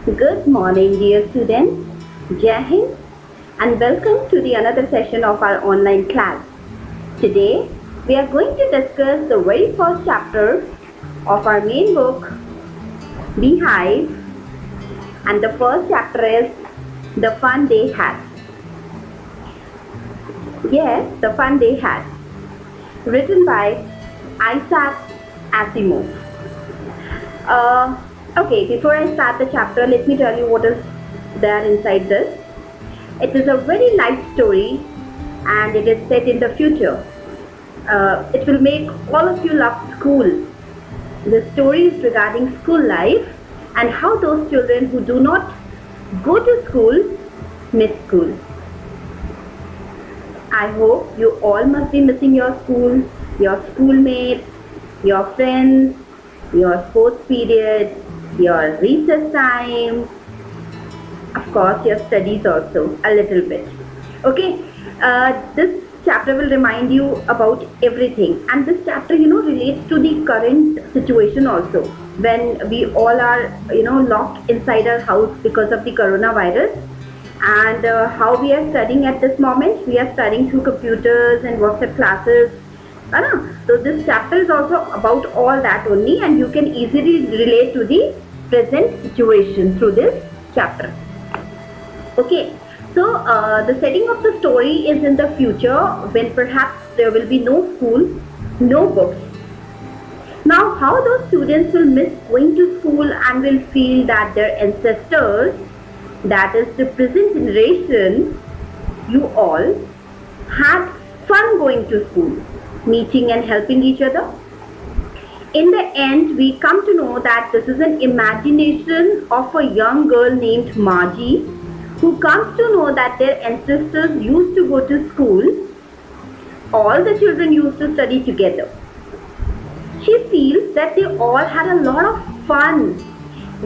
Good morning, dear students. Jai Hind, and welcome to the another session of our online class. Today, we are going to discuss the very first chapter of our main book, Beehive, and the first chapter is The Fun They Had. Yes, The Fun They Had, written by Isaac Asimov. Okay, before I start the chapter, let me tell you what is there inside this. It is a very light story and it is set in the future. It will make all of you love school. The story is regarding school life and how those children who do not go to school miss school. I hope you all must be missing your school, your schoolmates, your friends, your sports period, your recess time, of course your studies also a little bit. Okay, this chapter will remind you about everything, and this chapter relates to the current situation also, when we all are locked inside our house because of the coronavirus, and how we are studying at this moment. We are studying through computers and WhatsApp classes. So this chapter is also about all that only, and you can easily relate to the present situation through this chapter. Okay, so the setting of the story is in the future when perhaps there will be no school, no books. Now, how those students will miss going to school and will feel that their ancestors, that is the present generation, you all, had fun going to school, meeting and helping each other. In the end, we come to know that this is an imagination of a young girl named Margie, who comes to know that their ancestors used to go to school. All the children used to study together. She feels that they all had a lot of fun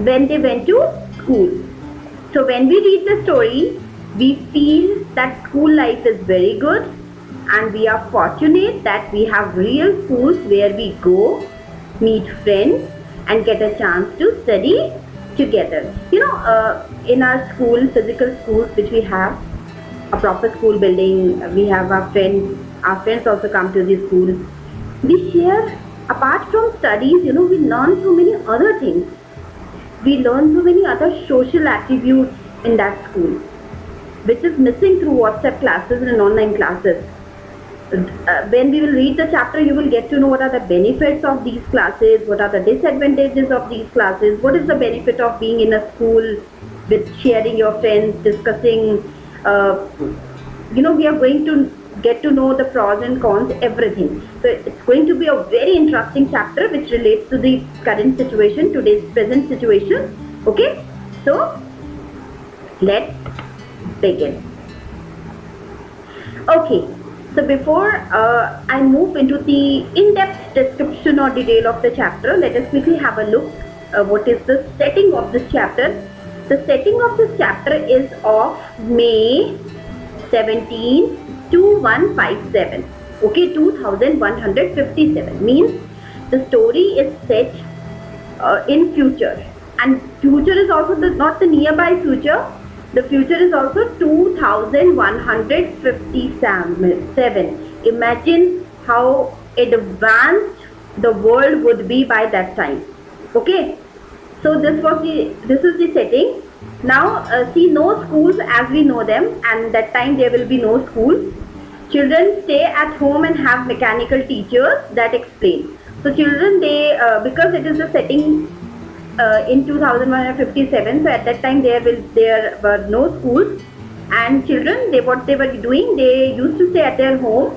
when they went to school. So when we read the story, we feel that school life is very good, and we are fortunate that we have real schools where we go, meet friends, and get a chance to study together. In our school, physical schools which we have, a proper school building, we have our friends also come to the school. We share, apart from studies, we learn so many other things. We learn so many other social attributes in that school, which is missing through WhatsApp classes and online classes. When we will read the chapter, you will get to know what are the benefits of these classes, what are the disadvantages of these classes, what is the benefit of being in a school with sharing your friends, discussing. We are going to get to know the pros and cons, everything. So it's going to be a very interesting chapter which relates to the current situation, today's present situation. Okay, so let's begin. Okay, so before I move into the in-depth description or detail of the chapter, let us quickly have a look what is the setting of this chapter. The setting of this chapter is of May 17, 2157. Okay, 2157 means the story is set in future, and future is also not the nearby future. The future is also 2157. Imagine how advanced the world would be by that time. Okay, so this is the setting. Now see, no schools as we know them, and that time there will be no schools. Children stay at home and have mechanical teachers that explain. So children, they because it is a setting in 2157, so at that time there were no schools, and children, what they were doing, they used to stay at their home,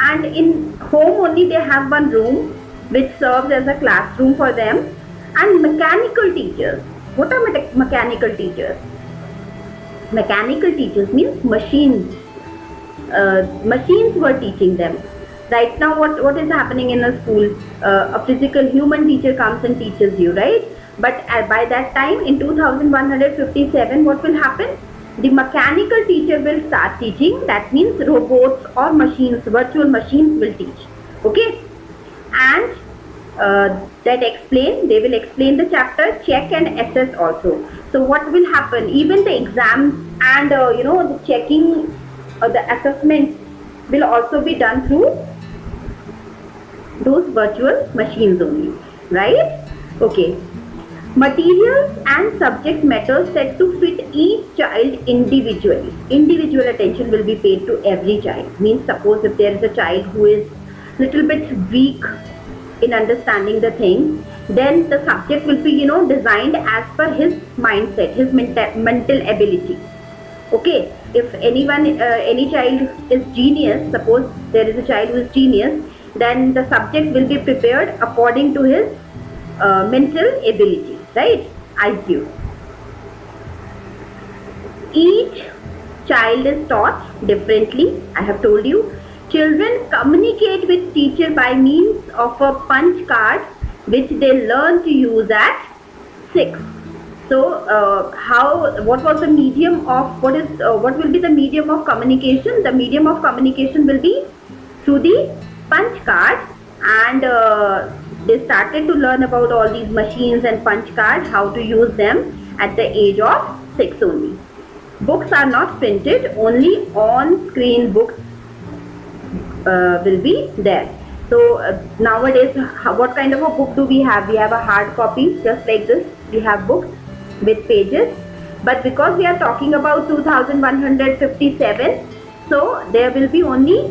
and in home only they have one room which serves as a classroom for them. And mechanical teachers, what are mechanical teachers? Mechanical teachers means machines. Machines were teaching them. Right now what is happening in a school? A physical human teacher comes and teaches you, right? But by that time in 2157, what will happen? The mechanical teacher will start teaching. That means robots or machines, virtual machines will teach. Okay, and that explain, they will explain the chapter, check and assess also. So what will happen, even the exams and the checking, the assessment will also be done through those virtual machines only, right? Okay. Materials and subject matter set to fit each child individually. Individual attention will be paid to every child. Means suppose if there is a child who is little bit weak in understanding the thing, then the subject will be designed as per his mindset, his mental ability. Okay, if any child is genius, suppose there is a child who is genius, then the subject will be prepared according to his mental ability, right? IQ. Each child is taught differently. I have told you. Children communicate with teacher by means of a punch card, which they learn to use at 6. So, what was the medium of, what will be the medium of communication? The medium of communication will be through the punch card, and they started to learn about all these machines and punch cards, how to use them at the age of 6 only. Books are not printed, only on-screen books will be there. So nowadays, what kind of a book do we have? We have a hard copy, just like this. We have books with pages, but because we are talking about 2157, so there will be only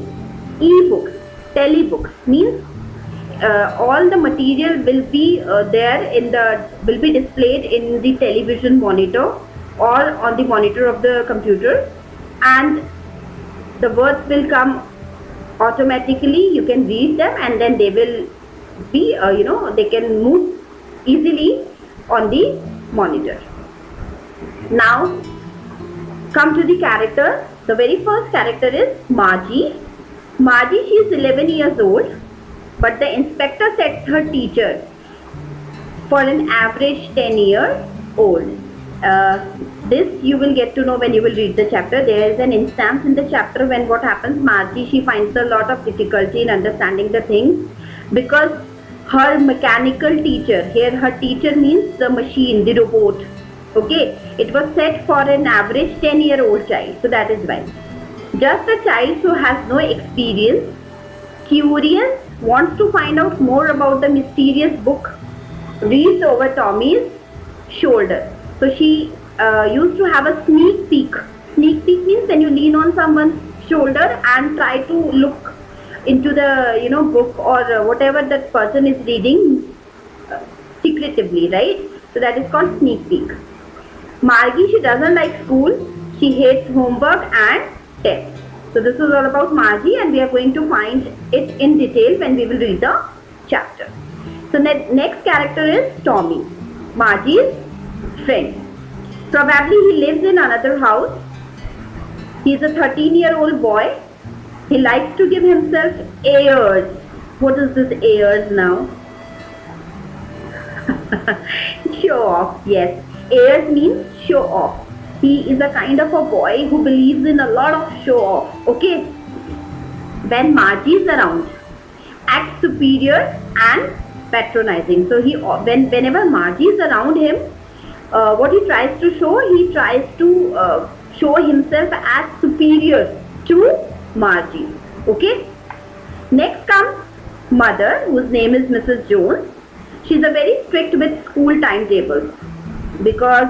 e-books, telebooks. Means all the material will be will be displayed in the television monitor or on the monitor of the computer, and the words will come automatically. You can read them, and then they will be they can move easily on the monitor. Now come to the character. The very first character is Margie. Margie, she is 11 years old, but the inspector sets her teacher for an average 10-year old. This you will get to know when you will read the chapter. There is an instance in the chapter when what happens, Margie, she finds a lot of difficulty in understanding the things, because her mechanical teacher, here her teacher means the machine, the robot, okay, it was set for an average 10-year-old child. So that is why. Just a child who has no experience, curious, wants to find out more about the mysterious book, reads over Tommy's shoulder. So she used to have a sneak peek. Sneak peek means when you lean on someone's shoulder and try to look into the book or whatever that person is reading secretively, right? So that is called sneak peek. Margie, she doesn't like school. She hates homework and tests. So this is all about Margie, and we are going to find it in detail when we will read the chapter. So next character is Tommy, Margie's friend. Probably he lives in another house. He is a 13-year-old boy. He likes to give himself airs. What is this airs now? Show off, yes. Airs means show off. He is a kind of a boy who believes in a lot of show off. Okay. When Margie is around, acts superior and patronizing. So whenever Margie is around him, what he tries to show, he tries to show himself as superior to Margie. Okay. Next comes mother, whose name is Mrs. Jones. She's a very strict with school timetables, because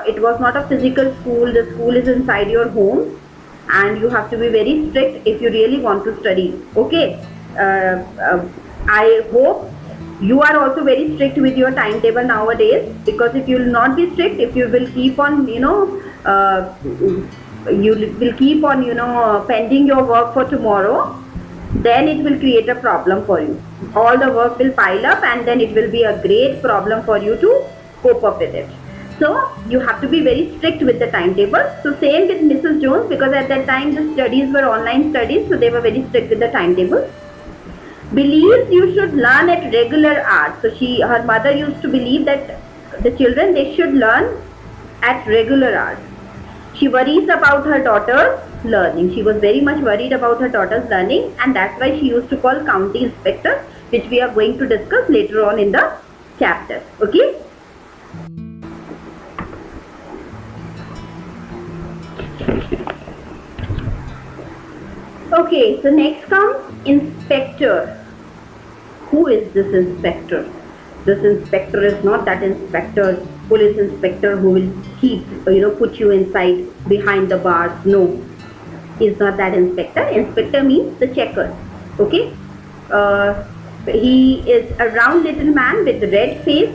it was not a physical school. The school is inside your home, and you have to be very strict if you really want to study. Okay. I hope you are also very strict with your timetable nowadays, because if you will not be strict, if you will keep on pending your work for tomorrow, then it will create a problem for you. All the work will pile up, and then it will be a great problem for you to cope up with it. So you have to be very strict with the timetable. So same with Mrs. Jones, because at that time the studies were online studies, so they were very strict with the timetable. Believes you should learn at regular hours. So her mother used to believe that the children, they should learn at regular hours. She worries about her daughter's learning. She was very much worried about her daughter's learning, and that's why she used to call county inspector which we are going to discuss later on in the chapter. Okay. Okay, so next comes inspector. Who is this inspector? This inspector is not that inspector, police inspector who will keep, put you inside behind the bars. No, he's not that inspector. Inspector means the checker. Okay. He is a round little man with red face,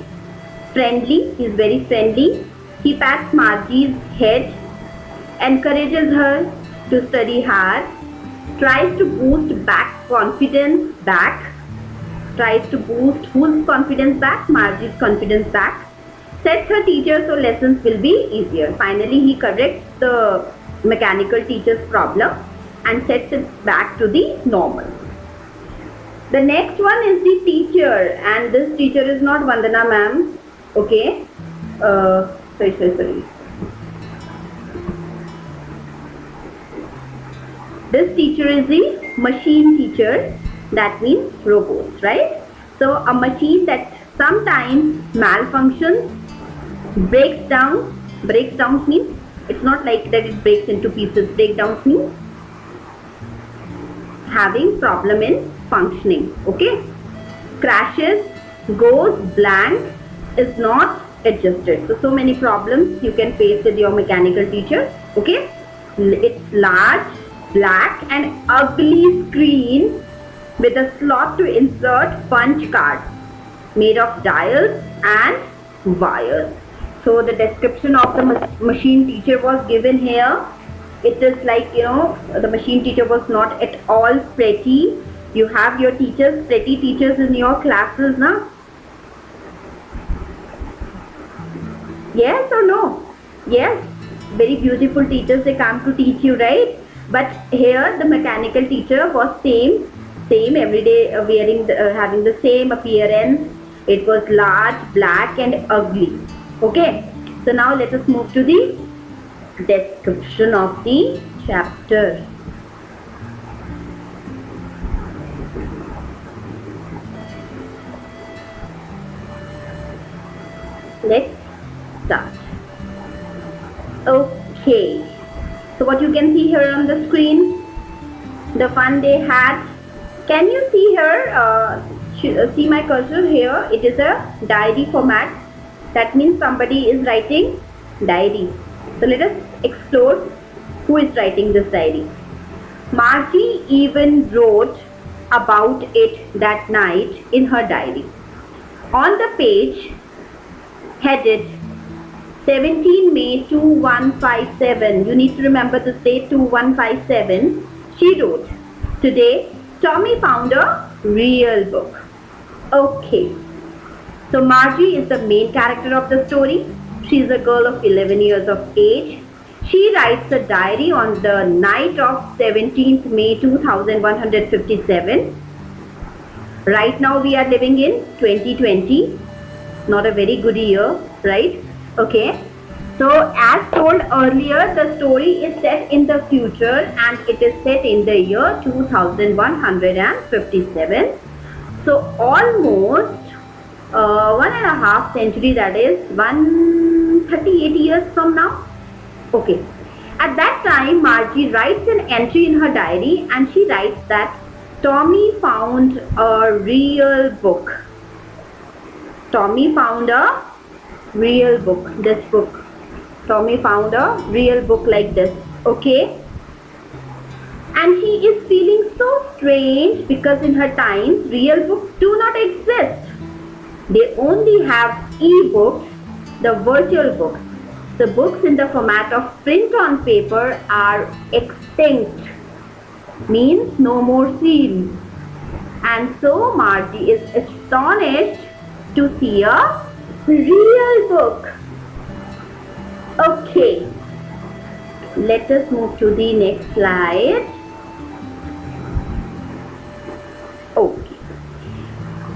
friendly. He's very friendly. He pats Margie's head, encourages her to study hard, tries to boost tries to boost whose confidence back? Margie's confidence back. Sets her teacher so lessons will be easier. Finally, he corrects the mechanical teacher's problem and sets it back to the normal. The next one is the teacher, and this teacher is not Vandana ma'am. Okay. Sorry. This teacher is the machine teacher. That means robots, right? So a machine that sometimes malfunctions, breaks down means it's not like that it breaks into pieces. Breakdowns means having problem in functioning. Okay. Crashes, goes blank, is not adjusted. So many problems you can face with your mechanical teacher. Okay. It's large, black and ugly screen with a slot to insert punch cards made of dials and wires. So the description of the machine teacher was given here. It is like, the machine teacher was not at all pretty. You have your teachers, pretty teachers in your classes now? Yes or no? Yes. Very beautiful teachers, they come to teach you, right? But here the mechanical teacher was same every day, having the same appearance. It was large, black and ugly. Okay. So now let us move to the description of the chapter. Let's start. Okay. So what you can see here on the screen, the fun they had. Can you see here, see my cursor here? It is a diary format. That means somebody is writing diary. So let us explore who is writing this diary. Margie even wrote about it that night in her diary. On the page headed 17 May 2157, you need to remember this date, 2157, she wrote, "Today Tommy found a real book." Okay. So Margie is the main character of the story. She is a girl of 11 years of age. She writes a diary on the night of 17th May 2157. Right now we are living in 2020. Not a very good year, right? Okay. So as told earlier, the story is set in the future and it is set in the year 2157. So almost 1.5 century, that is 138 years from now. Okay. At that time, Margie writes an entry in her diary and she writes that Tommy found a real book. Tommy found a real book. This book. Tommy found a real book like this. Okay. And she is feeling so strange because in her times, real books do not exist. They only have e-books, the virtual books. The books in the format of print on paper are extinct. Means no more seen. And so Margie is astonished to see a real book. Okay. Let us move to the next slide. Okay.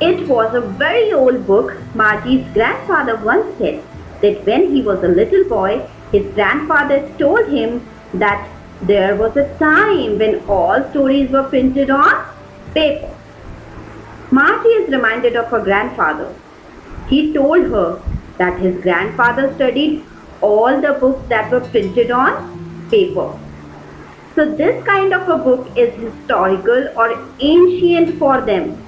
It was a very old book. Margie's grandfather once said that when he was a little boy, his grandfather told him that there was a time when all stories were printed on paper. Margie is reminded of her grandfather. He told her that his grandfather studied all the books that were printed on paper. So this kind of a book is historical or ancient for them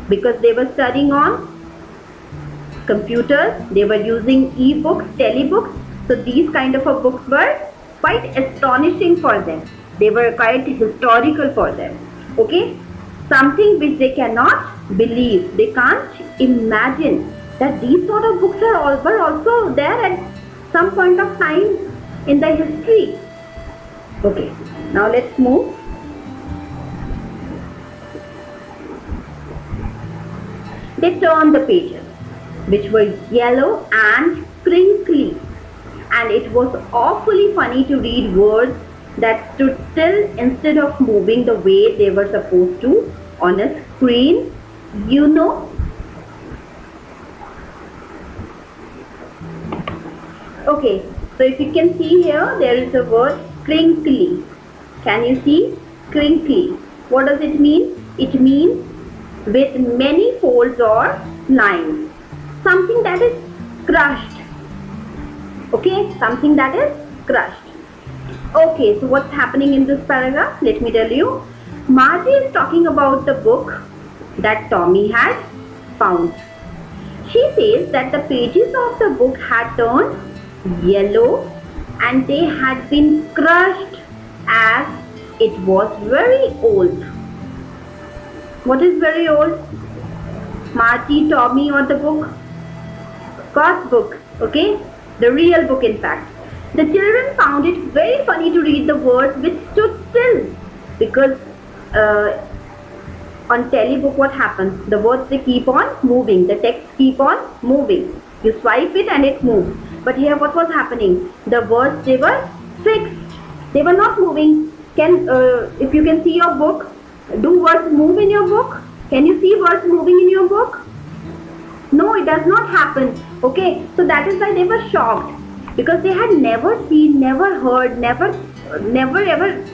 because they were studying on computers, they were using e-books, telebooks. So these kind of a books were quite astonishing for them. They were quite historical for them. Okay, something which they cannot believe. They can't imagine that these sort of books were also there at some point of time in the history. Okay, now let's move. They turned the pages, which were yellow and crinkly, and it was awfully funny to read words that stood still instead of moving the way they were supposed to on a screen, you know. Okay, so if you can see here, there is a word crinkly. Can you see? Crinkly. What does it mean? It means with many folds or lines. Something that is crushed. Okay, something that is crushed. Okay, so what's happening in this paragraph? Let me tell you. Margie is talking about the book that Tommy had found. She says that the pages of the book had turned yellow and they had been crushed as it was very old. What is very old? Margie, Tommy, or the book? God's book, okay? The real book, in fact. The children found it very funny to read the words which stood still because on telebook what happens? The words, they keep on moving. The text keep on moving. You swipe it and it moves. But here what was happening? The words, they were fixed. They were not moving. If you can see your book, do words move in your book? Can you see words moving in your book? No, it does not happen. Okay, so that is why they were shocked because they had never seen, never heard, never ever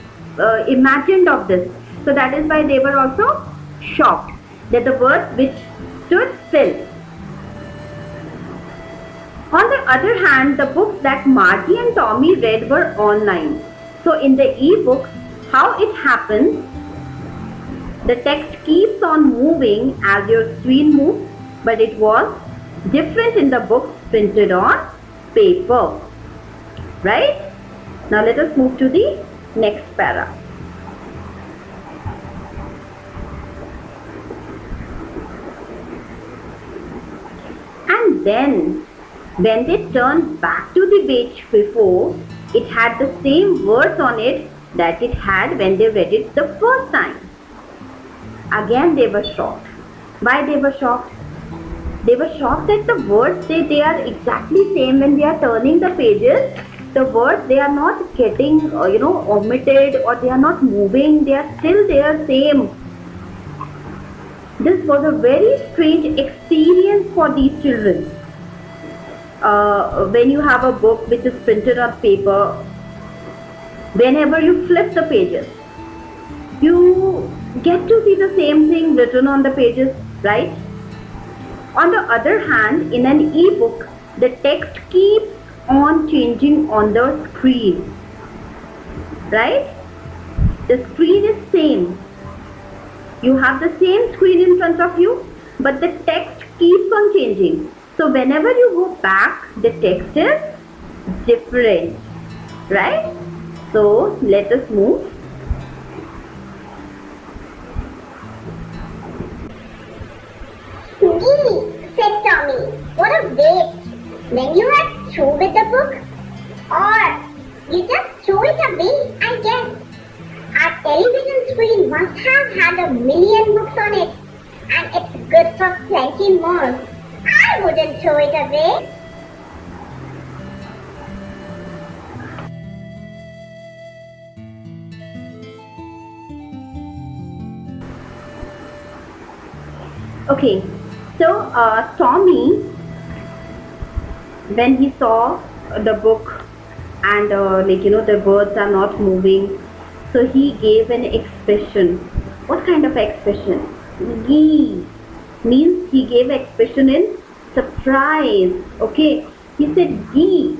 imagined of this. So that is why they were also shocked that the words which stood still. On the other hand, the books that Margie and Tommy read were online. So in the e-book, how it happens, the text keeps on moving as your screen moves, but it was different in the books printed on paper. Right? Now let us move to the next para. And then, when they turned back to the page before, it had the same words on it that it had when they read it the first time. Again they were shocked. Why they were shocked? They were shocked that the words, they are exactly same when we are turning the pages. The words, they are not getting omitted or they are not moving. They are still there same. This was a very strange experience for these children. When you have a book which is printed on paper, whenever you flip the pages, you get to see the same thing written on the pages, right? On the other hand, in an e-book, the text keeps on changing on the screen, right? The screen is same. You have the same screen in front of you, but the text keeps on changing. So whenever you go back, the text is different, right? So let us move. Gee, said Tommy, what a waste. When you are through with the book, or you just throw it away, I guess. Our television screen must have had a million books on it, and it's good for plenty more. I wouldn't throw it away. Okay, so Tommy, when he saw the book and the words are not moving, so he gave an expression. What kind of expression? Gee means he gave expression in surprise. Okay, he said gee,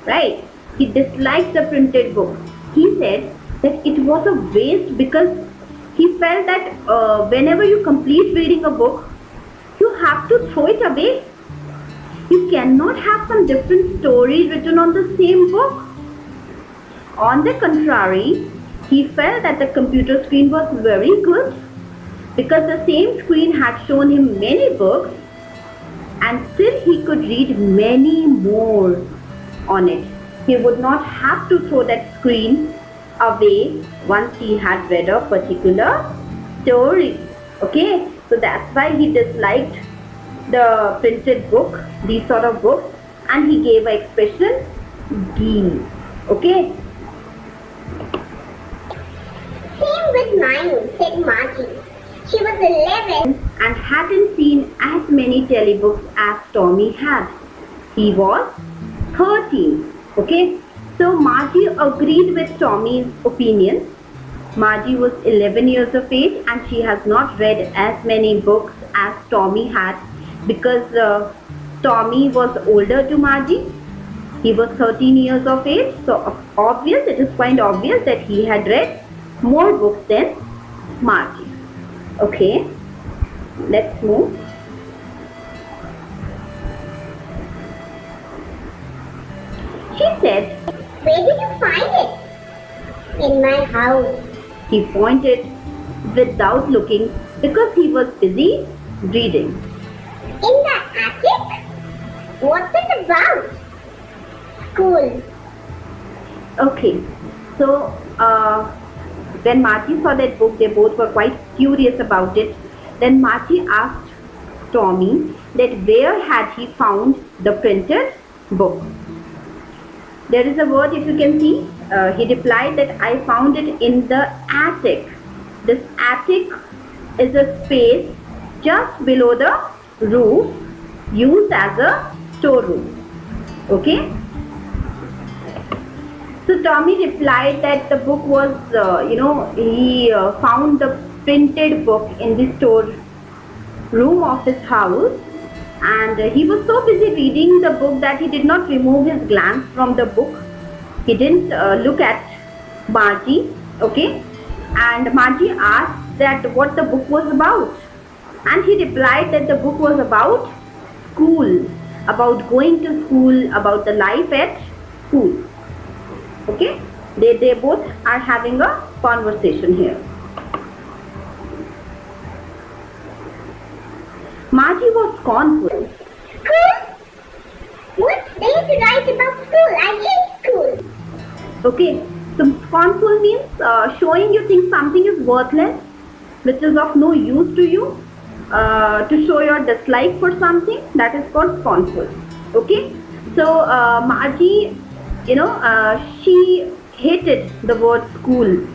right? He disliked the printed book. He said that it was a waste because he felt that whenever you complete reading a book, you have to throw it away. You cannot have some different stories written on the same book. On the contrary, he felt that the computer screen was very good because the same screen had shown him many books and still he could read many more on it. He would not have to throw that screen away once he had read a particular story. Okay, so that's why he disliked the printed book, these sort of books, and he gave an expression gee. Okay. Same with mine, said Margie. She was 11 and hadn't seen as many telebooks as Tommy had. He was 13. Okay, so Margie agreed with Tommy's opinion. Margie was 11 years of age and she has not read as many books as Tommy had because Tommy was older to Margie. He was 13 years of age, so it is quite obvious that he had read more books than Margie. Okay, let's move. She said, Where did you find it? In my house. He pointed without looking because he was busy reading. In the attic? What's it about? School. Okay, so when Margie saw that book, they both were quite curious about it. Then Margie asked Tommy that where had he found the printed book. There is a word, if you can see. He replied that I found it in the attic. This attic is a space just below the roof used as a storeroom. Okay. So Tommy replied that the book was, he found the printed book in the storeroom of his house, and he was so busy reading the book that he did not remove his glance from the book. He didn't look at Margie, okay? And Margie asked that what the book was about, and he replied that the book was about school, about going to school, about the life at school. Okay, they both are having a conversation here. Margie was scornful. School? What's there to write about school? I hate school. Okay, so scornful means showing you think something is worthless, which is of no use to you, to show your dislike for something, that is called scornful. Okay, so Margie, she hated the word school,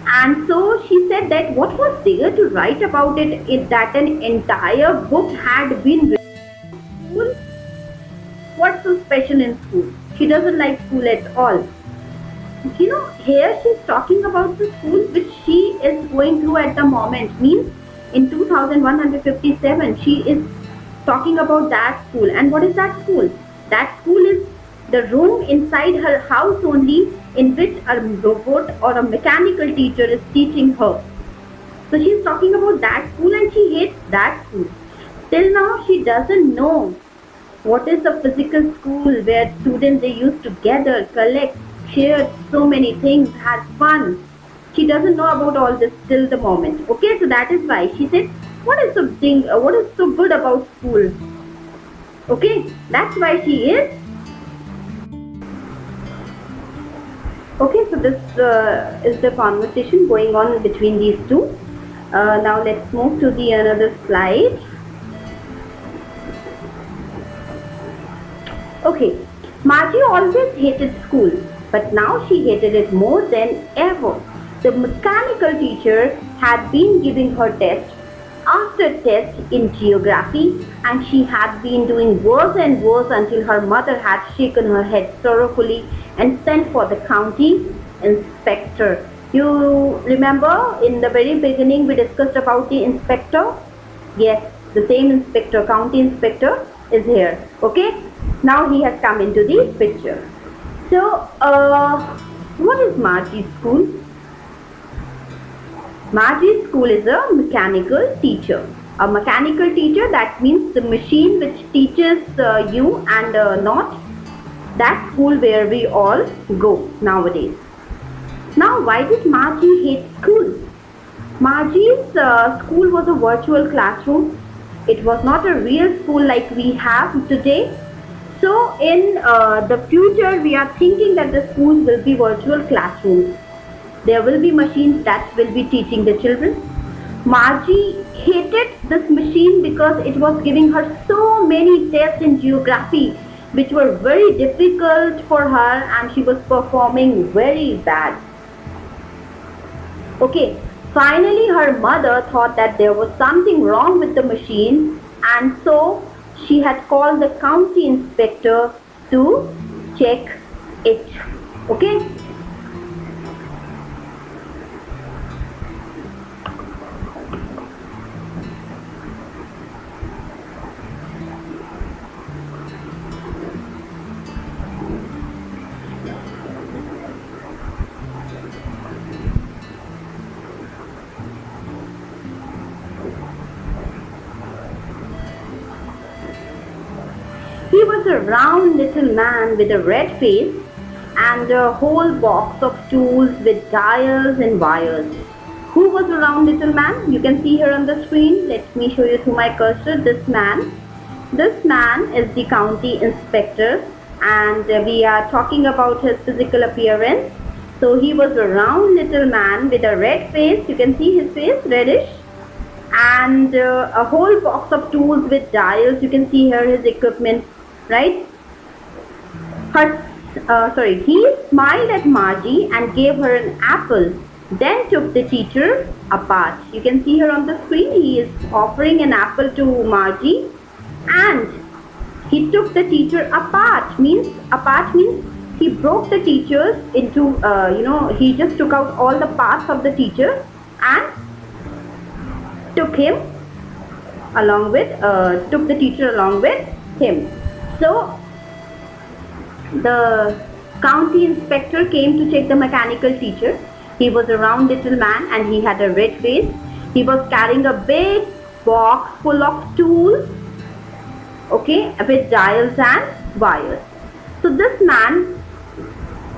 and so she said that what was there to write about it is that an entire book had been written. School? What's so special in school? She doesn't like school at all. Here she's talking about the school which she is going through at the moment. Means in 2157 she is talking about that school. And what is that school? That school is the room inside her house only in which a robot or a mechanical teacher is teaching her. So she's talking about that school and she hates that school. Till now she doesn't know what is a physical school where students they used to gather, collect, share so many things, had fun. She doesn't know about all this till the moment. Okay, so that is why she said, what is so good about school? Okay, that's why she is. Okay, so this is the conversation going on between these two. Now let's move to the another slide. Okay, Margie always hated school, but now she hated it more than ever. The mechanical teacher had been giving her test after test in geography, and she had been doing worse and worse until her mother had shaken her head sorrowfully and sent for the county inspector. You remember in the very beginning we discussed about the inspector? Yes, the same inspector, county inspector is here. Okay, now he has come into the picture. So, what is Margie's school? Margie's school is a mechanical teacher. A mechanical teacher, that means the machine which teaches you and not that school where we all go nowadays. Now, why did Margie hate school? Margie's school was a virtual classroom. It was not a real school like we have today. So, in the future, we are thinking that the schools will be virtual classrooms. There will be machines that will be teaching the children. Margie hated this machine because it was giving her so many tests in geography which were very difficult for her and she was performing very bad. Okay, finally her mother thought that there was something wrong with the machine and so she had called the county inspector to check it. Okay. He was a round little man with a red face and a whole box of tools with dials and wires. Who was a round little man? You can see here on the screen. Let me show you through my cursor. This man. This man is the county inspector and we are talking about his physical appearance. So he was a round little man with a red face. You can see his face, reddish. And a whole box of tools with dials. You can see here his equipment. Right? He smiled at Margie and gave her an apple, then took the teacher apart. You can see here on the screen, he is offering an apple to Margie and he took the teacher apart. Apart means he broke the teachers into, he just took out all the parts of the teacher and took him along with, took the teacher along with him. So, the county inspector came to check the mechanical teacher. He was a round little man and he had a red face. He was carrying a big box full of tools, okay, with dials and wires. So, this man,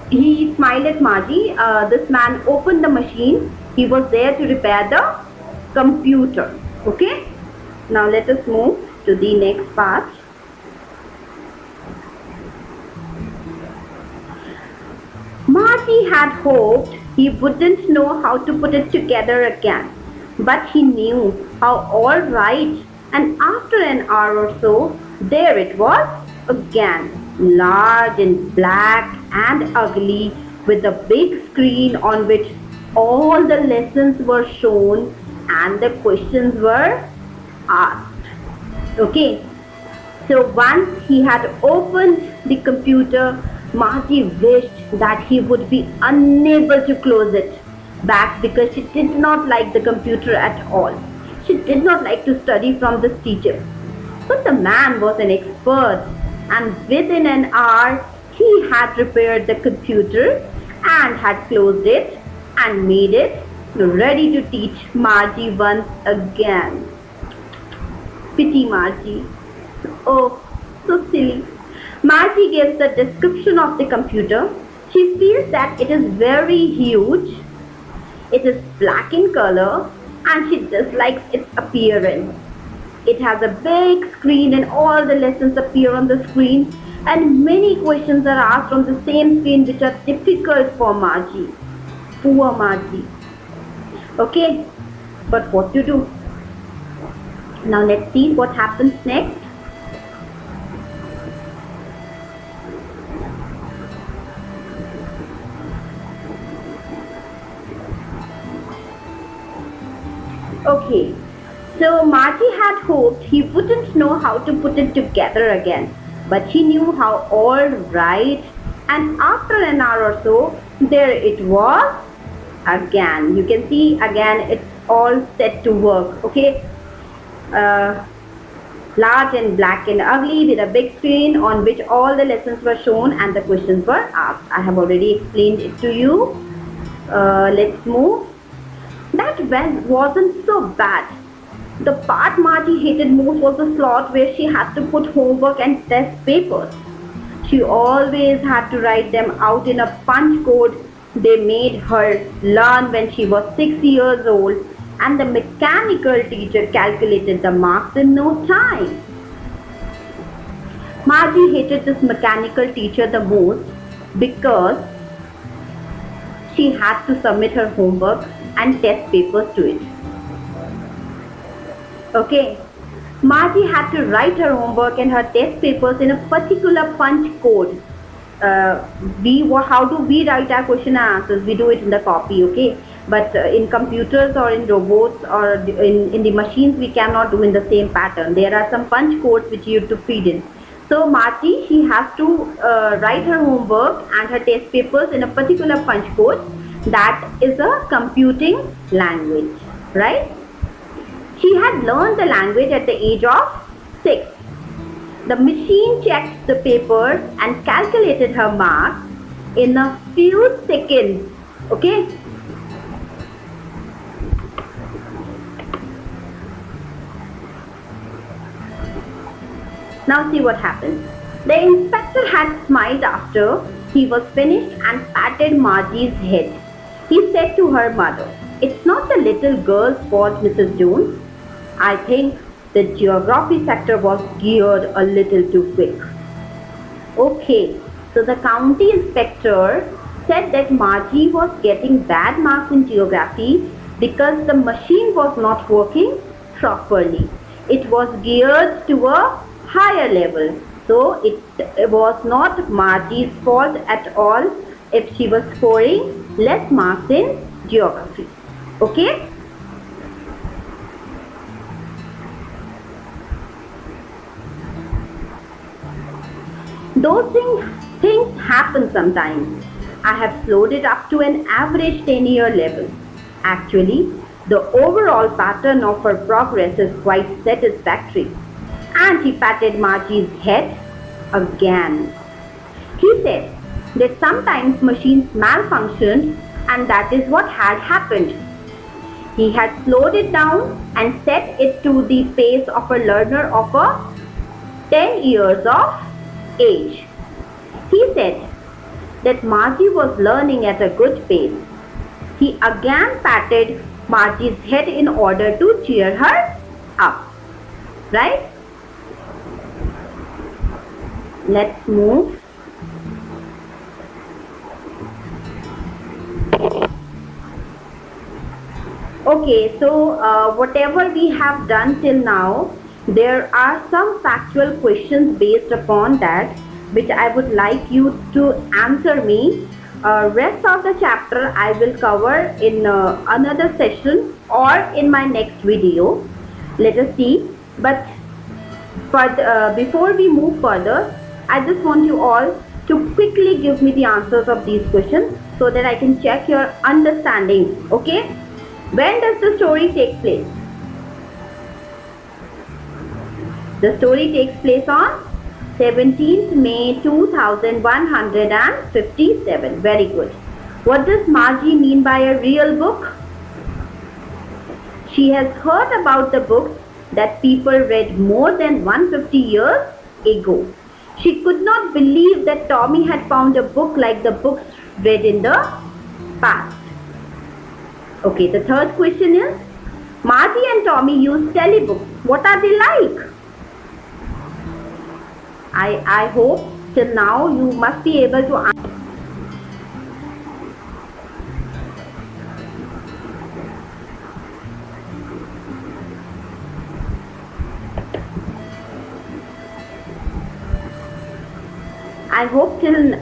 he smiled at Margie. This man opened the machine. He was there to repair the computer, okay. Now, let us move to the next part. Margie had hoped he wouldn't know how to put it together again, but he knew how all right, and after an hour or so, there it was again, large and black and ugly, with a big screen on which all the lessons were shown and the questions were asked. Okay, so once he had opened the computer, Margie wished that he would be unable to close it back because she did not like the computer at all. She did not like to study from this teacher. But the man was an expert and within an hour he had repaired the computer and had closed it and made it ready to teach Margie once again. Pity Margie. Oh, so silly. Margie gives the description of the computer. She feels that it is very huge, it is black in color, and she dislikes its appearance. It has a big screen and all the lessons appear on the screen and many questions are asked on the same screen which are difficult for Margie. Poor Margie. Okay, but what to do? Now let's see what happens next. Okay, so Margie had hoped he wouldn't know how to put it together again, but he knew how all right, and after an hour or so, there it was Again, you can see again it's all set to work. Okay, uh, large and black and ugly with a big screen on which all the lessons were shown and the questions were asked. I have already explained it to you. Let's move. That wasn't so bad. The part Margie hated most was the slot where she had to put homework and test papers. She always had to write them out in a punch code they made her learn when she was 6 years old, and the mechanical teacher calculated the marks in no time. Margie hated this mechanical teacher the most because she had to submit her homework and test papers to it. Okay, Margie had to write her homework and her test papers in a particular punch code. How do we write our question and answers? We do it in the copy, okay? But in computers or in robots or in the machines, we cannot do in the same pattern. There are some punch codes which you have to feed in. So Margie, she has to write her homework and her test papers in a particular punch code. That is a computing language, right? She had learned the language at the age of 6. The machine checked the papers and calculated her marks in a few seconds. Okay? Now see what happened. The inspector had smiled after he was finished and patted Margie's head. He said to her mother, "It's not the little girl's fault, Mrs. Jones. I think the geography sector was geared a little too quick." Okay, so the county inspector said that Margie was getting bad marks in geography because the machine was not working properly. It was geared to a higher level. So it was not Margie's fault at all if she was scoring less marks in geography. Okay? Those things happen sometimes. I have slowed it up to an average 10-year level. Actually, the overall pattern of her progress is quite satisfactory. And he patted Margie's head again. He said that sometimes machines malfunctioned and that is what had happened. He had slowed it down and set it to the pace of a learner of a 10 years of age. He said that Margie was learning at a good pace. He again patted Margie's head in order to cheer her up. Right? Let's move. Okay, so whatever we have done till now, there are some factual questions based upon that which I would like you to answer me. Rest of the chapter I will cover in another session or in my next video. Let us see. But before we move further, I just want you all to quickly give me the answers of these questions so that I can check your understanding. Okay? When does the story take place? The story takes place on 17th May 2157. Very good. What does Margie mean by a real book? She has heard about the books that people read more than 150 years ago. She could not believe that Tommy had found a book like the books read in the past. Okay, the third question is, Margie and Tommy use telebooks. What are they like? I hope till now you must be able to answer. I hope till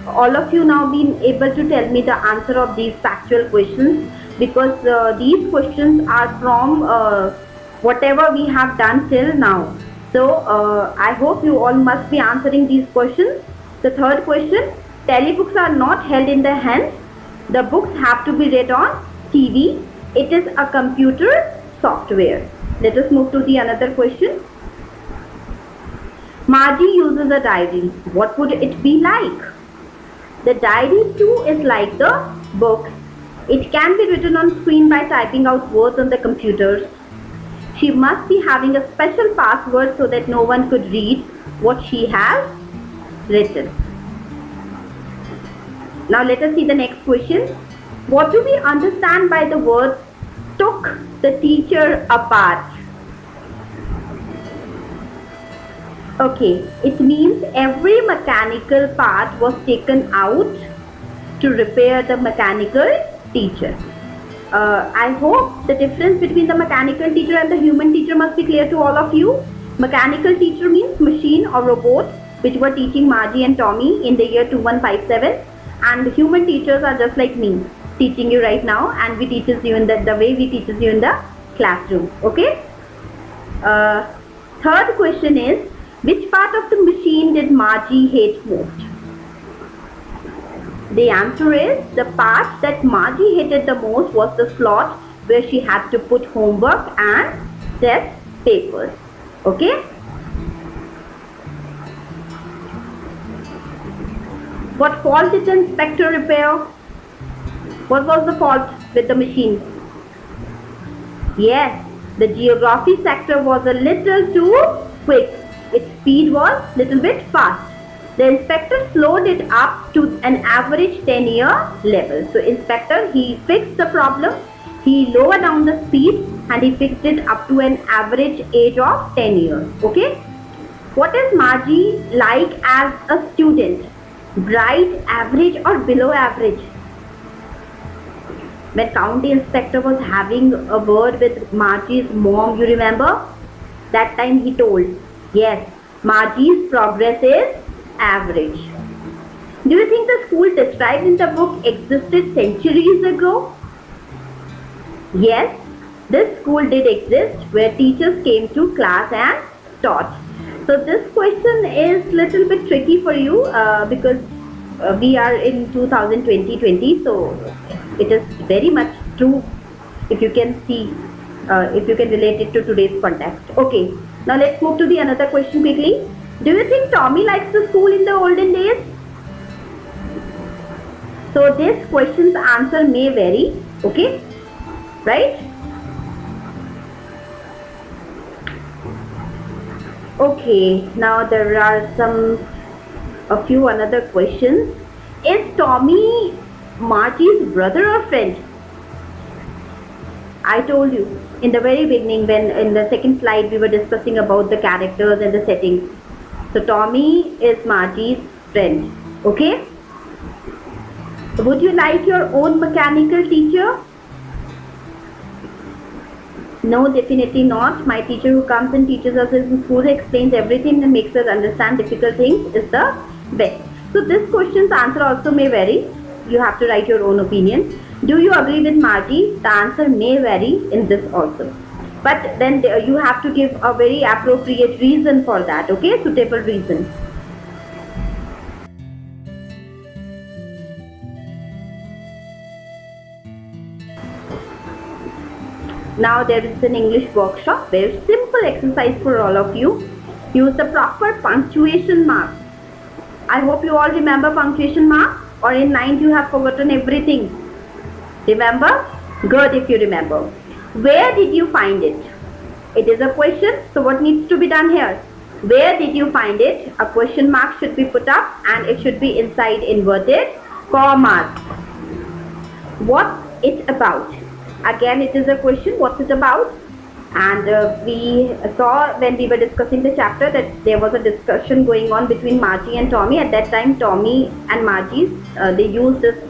all of you now been able to tell me the answer of these factual questions, because these questions are from whatever we have done till now. So I hope you all must be answering these questions. The third question, telebooks are not held in the hands. The books have to be read on TV. It is a computer software. Let us move to the another question. Margie uses a diary. What would it be like? The diary too is like the book. It can be written on screen by typing out words on the computers. She must be having a special password so that no one could read what she has written. Now let us see the next question. What do we understand by the word took the teacher apart? Okay, it means every mechanical part was taken out to repair the mechanical teacher. I hope the difference between the mechanical teacher and the human teacher must be clear to all of you. Mechanical teacher means machine or robot, which were teaching Margie and Tommy in the year 2157. And human teachers are just like me, teaching you right now, and we teaches you in the way we teaches you in the classroom. Okay. Third question is, which part of the machine did Margie hate most? The answer is, the part that Margie hated the most was the slot where she had to put homework and test papers. Okay. What fault did the inspector repair? What was the fault with the machine? Yes, the geography sector was a little too quick. Its speed was little bit fast. The inspector slowed it up to an average 10-year level. So inspector, he fixed the problem. He lowered down the speed and he fixed it up to an average age of 10 years. Okay. What is Margie like as a student? Bright, average or below average? When county inspector was having a word with Margie's mom, you remember? That time he told, yes, Margie's progress is average. Do you think the school described in the book existed centuries ago? Yes, this school did exist where teachers came to class and taught. So this question is little bit tricky for you because we are in 2020, so it is very much true if you can see, if you can relate it to today's context. Okay, now let's move to the another question quickly. Do you think Tommy likes the school in the olden days? So this question's answer may vary, okay, right? Okay, now there are a few another questions. Is Tommy Margie's brother or friend? I told you in the very beginning, when in the second slide we were discussing about the characters and the settings. So Tommy is Margie's friend. Okay. Would you like your own mechanical teacher? No, definitely not. My teacher who comes and teaches us in school, explains everything and makes us understand difficult things is the best. So this question's answer also may vary. You have to write your own opinion. Do you agree with Margie? The answer may vary in this also. But then you have to give a very appropriate reason for that, okay? Suitable reason. Now there is an English workshop, very simple exercise for all of you. Use the proper punctuation mark. I hope you all remember punctuation mark, or in 9th you have forgotten everything. Remember? Good if you remember. Where did you find it? It is a question, so what needs to be done here? Where did you find it? A question mark should be put up and it should be inside inverted commas. What's it about? Again, it is a question, what's it about? And we saw when we were discussing the chapter that there was a discussion going on between Margie and Tommy. At that time, Tommy and Margie, they used this,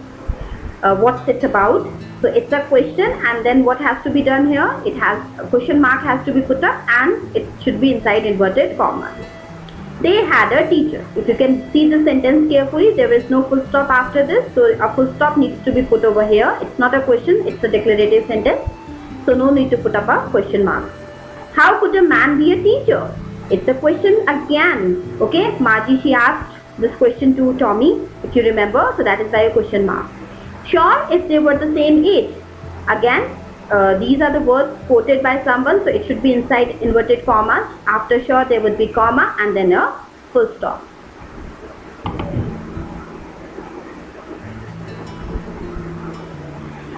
what's it about? So it's a question, and then what has to be done here? It has a question mark has to be put up and it should be inside inverted commas. They had a teacher. If you can see the sentence carefully, there is no full stop after this. So a full stop needs to be put over here. It's not a question, it's a declarative sentence. So no need to put up a question mark. How could a man be a teacher? It's a question again. Okay, Margie, she asked this question to Tommy, if you remember. So that is by a question mark. Sure, if they were the same age. Again, these are the words quoted by someone, so it should be inside inverted commas. After sure, there would be comma and then a full stop.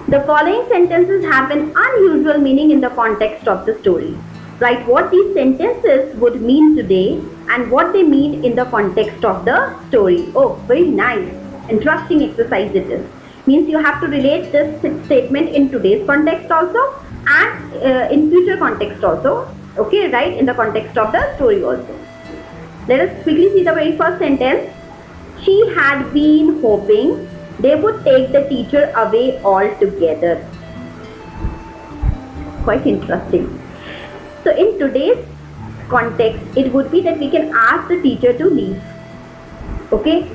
The following sentences have an unusual meaning in the context of the story. Write what these sentences would mean today and what they mean in the context of the story. Oh, very nice. Interesting exercise it is. Means you have to relate this statement in today's context also and in future context also. Okay, right? In the context of the story also. Let us quickly see the very first sentence. She had been hoping they would take the teacher away altogether. Quite interesting. So in today's context, it would be that we can ask the teacher to leave. Okay?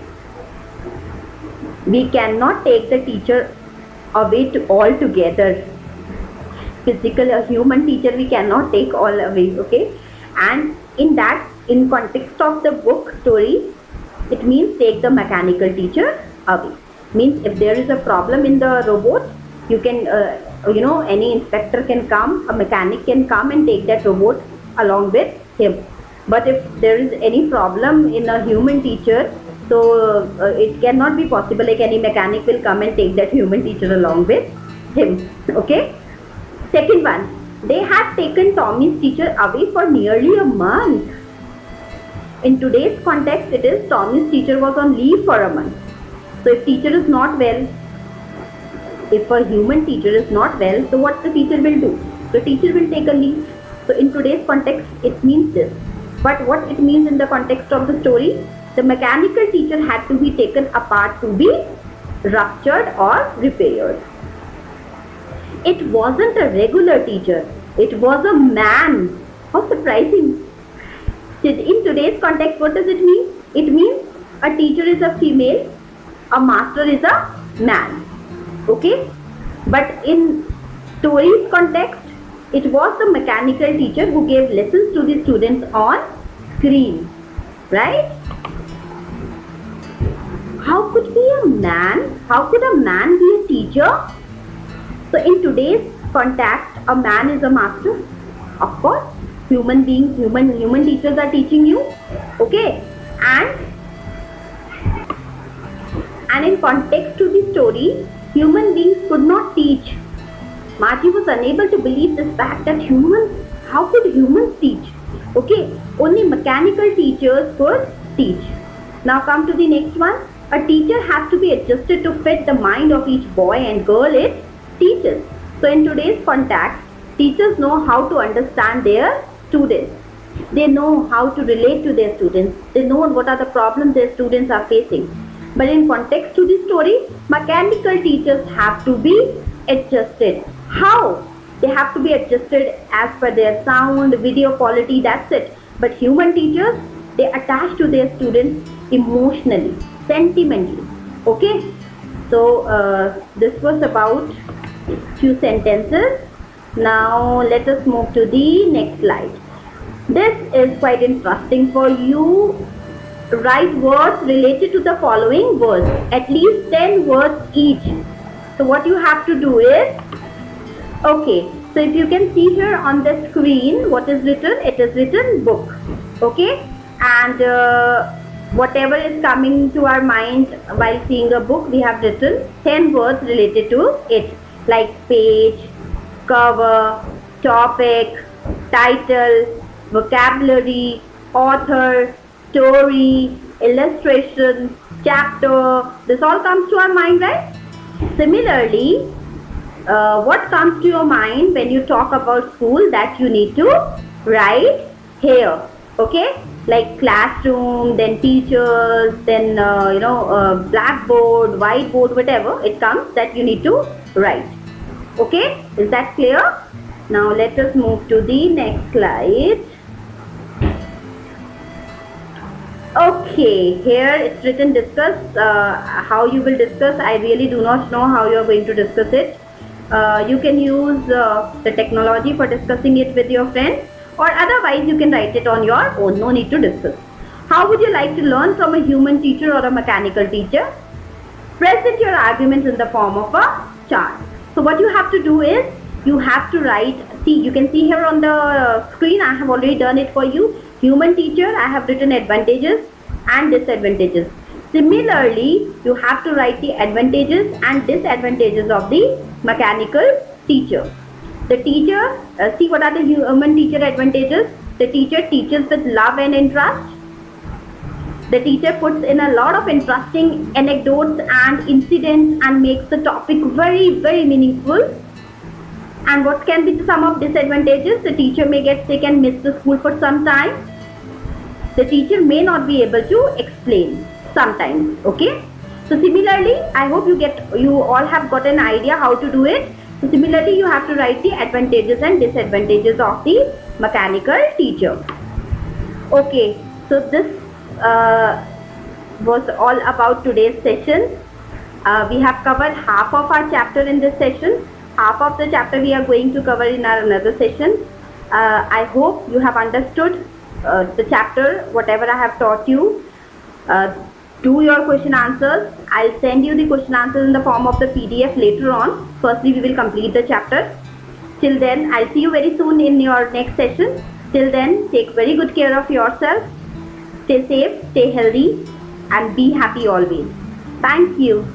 We cannot take the teacher away altogether. Physical or human teacher we cannot take all away. Okay? And in context of the book story, it means take the mechanical teacher away. Means if there is a problem in the robot, you can any inspector can come, a mechanic can come and take that robot along with him. But if there is any problem in a human teacher, so it cannot be possible like any mechanic will come and take that human teacher along with him. Okay. Second one, they had taken Tommy's teacher away for nearly a month. In today's context, it is Tommy's teacher was on leave for a month. So if teacher is not well, if a human teacher is not well, so what the teacher will do? The teacher will take a leave. So in today's context, it means this. But what it means in the context of the story, the mechanical teacher had to be taken apart to be ruptured or repaired. It wasn't a regular teacher. It was a man. How surprising. In today's context, what does it mean? It means a teacher is a female, a master is a man. Okay? But in story's context, it was the mechanical teacher who gave lessons to the students on screen. Right? How could be a man? How could a man be a teacher? So in today's context, a man is a master. Of course, human beings, human teachers are teaching you. Okay? And in context to the story, human beings could not teach. Margie was unable to believe this fact that how could humans teach? Okay, only mechanical teachers could teach. Now come to the next one. A teacher has to be adjusted to fit the mind of each boy and girl it teaches. So in today's context, teachers know how to understand their students. They know how to relate to their students. They know what are the problems their students are facing. But in context to the story, mechanical teachers have to be adjusted. How? They have to be adjusted as per their sound, video quality, that's it. But human teachers, they attach to their students emotionally, sentimentally. Okay? So this was about few sentences. Now let us move to the next slide. This is quite interesting for you. Write words related to the following words, at least 10 words each. So what you have to do is, okay, so if you can see here on the screen what is written, it is written book. Okay, and whatever is coming to our mind while seeing a book, we have written 10 words related to it, like page, cover, topic, title, vocabulary, author, story, illustration, chapter. This all comes to our mind, right? Similarly, what comes to your mind when you talk about school, that you need to write here. Okay, like classroom, then teachers, then blackboard, whiteboard, whatever it comes, that you need to write. Okay, is that clear? Now let us move to the next slide. Okay, here it's written discuss. How you will discuss, I really do not know how you are going to discuss it. You can use the technology for discussing it with your friends, or otherwise you can write it on your own, no need to discuss. How would you like to learn from a human teacher or a mechanical teacher? present your arguments in the form of a chart. So what you have to do is, you have to write, see, you can see here on the screen, I have already done it for you. Human teacher, I have written advantages and disadvantages. Similarly, you have to write the advantages and disadvantages of the mechanical teacher. The teacher, see what are the human teacher advantages. The teacher teaches with love and interest. The teacher puts in a lot of interesting anecdotes and incidents and makes the topic very, very meaningful. And what can be some of disadvantages? The teacher may get sick and miss the school for some time. The teacher may not be able to explain sometimes. Okay. So similarly, I hope you all have got an idea how to do it. So similarly, you have to write the advantages and disadvantages of the mechanical teacher. Okay. So this was all about today's session. We have covered half of our chapter in this session. Half of the chapter we are going to cover in our another session. I hope you have understood the chapter, whatever I have taught you. Do your question answers. I'll send you the question answers in the form of the PDF later on. Firstly, we will complete the chapter. Till then, I'll see you very soon in your next session. Till then, take very good care of yourself. Stay safe, stay healthy, and be happy always. Thank you.